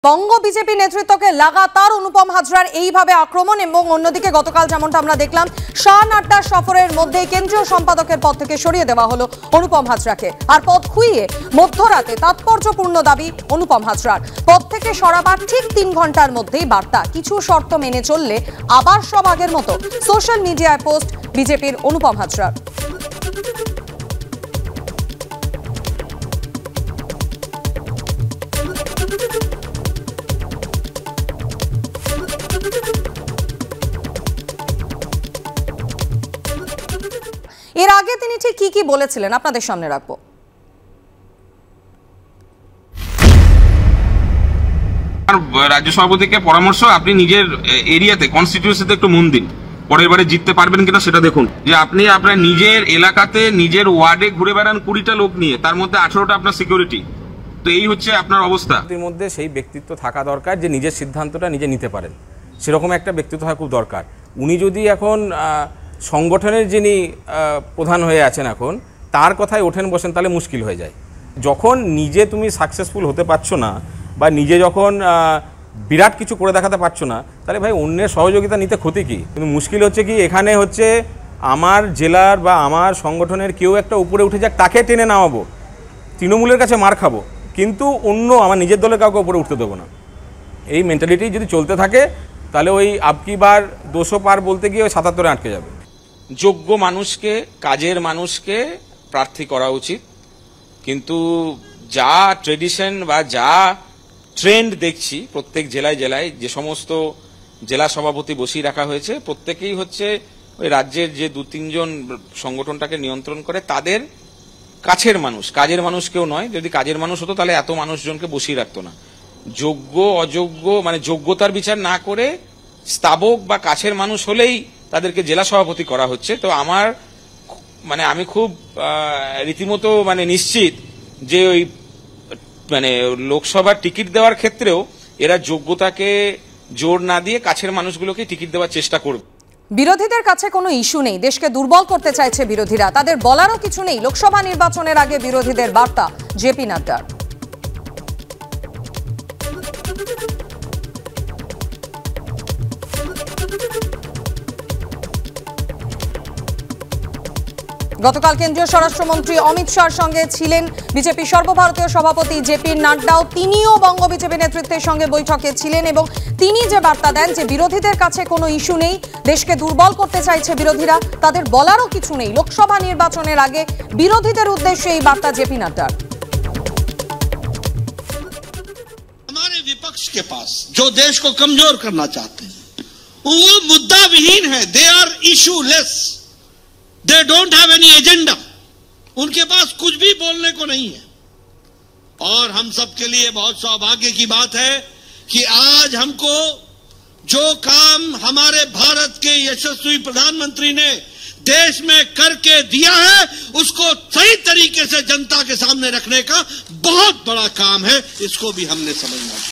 বঙ্গ BJP নেতৃত্বকে লাগাতার অনুপম হাজরার এইভাবে আক্রমণ এবং অন্যদিকে গতকাল যেমনটা আমরা দেখলাম শাহ নাড্ডার সফরের মধ্যেই কেন্দ্রীয় সম্পাদকের পদ থেকে সরিয়ে দেওয়া হলো অনুপম হাজরাকে। আর পদ খুইয়ে মধ্যরাতে তাৎপর্যপূর্ণ দাবি অনুপম হাজরার, পদ থেকে সরাবার ঠিক 3 ঘন্টার মধ্যেই বার্তা, কিছু শর্ত মেনে চললে আবার সব আগের মতো। সোশ্যাল মিডিয়ায় পোস্ট বিজেপির অনুপম হাজরার। এর আগে তিনি ঠিক কি বলেছিলেন আপনাদের সামনে রাখবো। রাজ্য সভাপতিকে পরামর্শ, আপনি নিজের এরিয়াতে কনস্টিটিউয়েন্সিতে একটু মন দিন, পরের বারে জিততে পারবেন কিনা সেটা দেখুন। যে আপনি আপনার নিজের এলাকাতে নিজের ওয়ার্ডে ঘুরে বেড়ান 20টা লোক নিয়ে, তার মধ্যে 18টা আপনার সিকিউরিটি, তো এই হচ্ছে আপনার অবস্থা। এর মধ্যে সেই ব্যক্তিত্ব থাকা দরকার যে নিজের সিদ্ধান্তটা নিজে নিতে পারেন, সেরকম একটা ব্যক্তিত্ব থাকা খুব দরকার। উনি যদি এখন সংগঠনের যিনি প্রধান হয়ে আছেন এখন, তার কথায় ওঠেন বসেন, তাহলে মুশকিল হয়ে যায়। যখন নিজে তুমি সাকসেসফুল হতে পারছো না বা নিজে যখন বিরাট কিছু করে দেখাতে পারছো না, তাহলে ভাই অন্যের সহযোগিতা নিতে ক্ষতি কি? কিন্তু মুশকিল হচ্ছে কি, এখানে হচ্ছে আমার জেলার বা আমার সংগঠনের কেউ একটা উপরে উঠে যাক, তাকে টেনে নামাবো, তৃণমূলের কাছে মার খাবো, কিন্তু অন্য আমার নিজের দলের কাউকে উপরে উঠতে দেবো না। এই মেন্টালিটি যদি চলতে থাকে তাহলে ওই আপকি বার 200 পার বলতে গিয়ে ওই 77-এ আটকে যাবে। যোগ্য মানুষকে, কাজের মানুষকে প্রার্থী করা উচিত, কিন্তু যা ট্রেডিশন বা যা ট্রেন্ড দেখছি প্রত্যেক জেলায় জেলায়, যে সমস্ত জেলা সভাপতি বসিয়ে রাখা হয়েছে প্রত্যেকেই হচ্ছে ওই রাজ্যের যে 2-3 জন সংগঠনটাকে নিয়ন্ত্রণ করে তাদের কাছের মানুষ, কাজের মানুষ কেউ নয়। যদি কাজের মানুষ হতো তাহলে এত মানুষজনকে বসিয়ে রাখতো না। যোগ্য অযোগ্য মানে যোগ্যতার বিচার না করে স্থাবক বা কাছের মানুষ হলেই তাদেরকে জেলা সভাপতি করা হচ্ছে। তো আমি খুব রীতিমতো নিশ্চিত যে ওই লোকসভার টিকিট দেওয়ার ক্ষেত্রেও এরা যোগ্যতাকে জোর না দিয়ে কাছের মানুষগুলোকে টিকিট দেওয়ার চেষ্টা করবে। বিরোধীদের কাছে কোনো ইস্যু নেই, দেশকে দুর্বল করতে চাইছে বিরোধীরা, তাদের বলারও কিছু নেই। লোকসভা নির্বাচনের আগে বিরোধীদের বার্তা জেপি নাড্ডার। গতকাল কেন্দ্রীয় স্বরাষ্ট্রমন্ত্রী অমিত শাহর সঙ্গে ছিলেন বিজেপি সর্বভারতীয় সভাপতি জেপি নাড্ডাও। তিনিও বঙ্গ বিজেপি নেতৃত্বের সঙ্গে বৈঠকে ছিলেন এবং তিনি যে বার্তা দেন যে বিরোধীদের কাছে কোনো ইস্যু নেই, দেশকে দুর্বল করতে চাইছে বিরোধীরা, তাদের বলারও কিছু নেই। লোকসভা নির্বাচনের আগে বিরোধীদের উদ্দেশ্যে এই বার্তা জেপি নাড্ডার। हमारे विपक्ष के पास जो देश को कमजोर करना चाहते हैं वो मुद्दा विहीन है, they are issueless, they don't have any agenda, उनके पास कुछ भी बोलने को नहीं है। और हम सब के लिए बहुत सौभाग्य की बात है कि आज हमको जो काम हमारे भारत के यशस्वी प्रधानमंत्री ने देश में करके दिया है उसको सही तरीके से जनता के सामने रखने का बहुत बड़ा काम है, इसको भी हमने समझना है।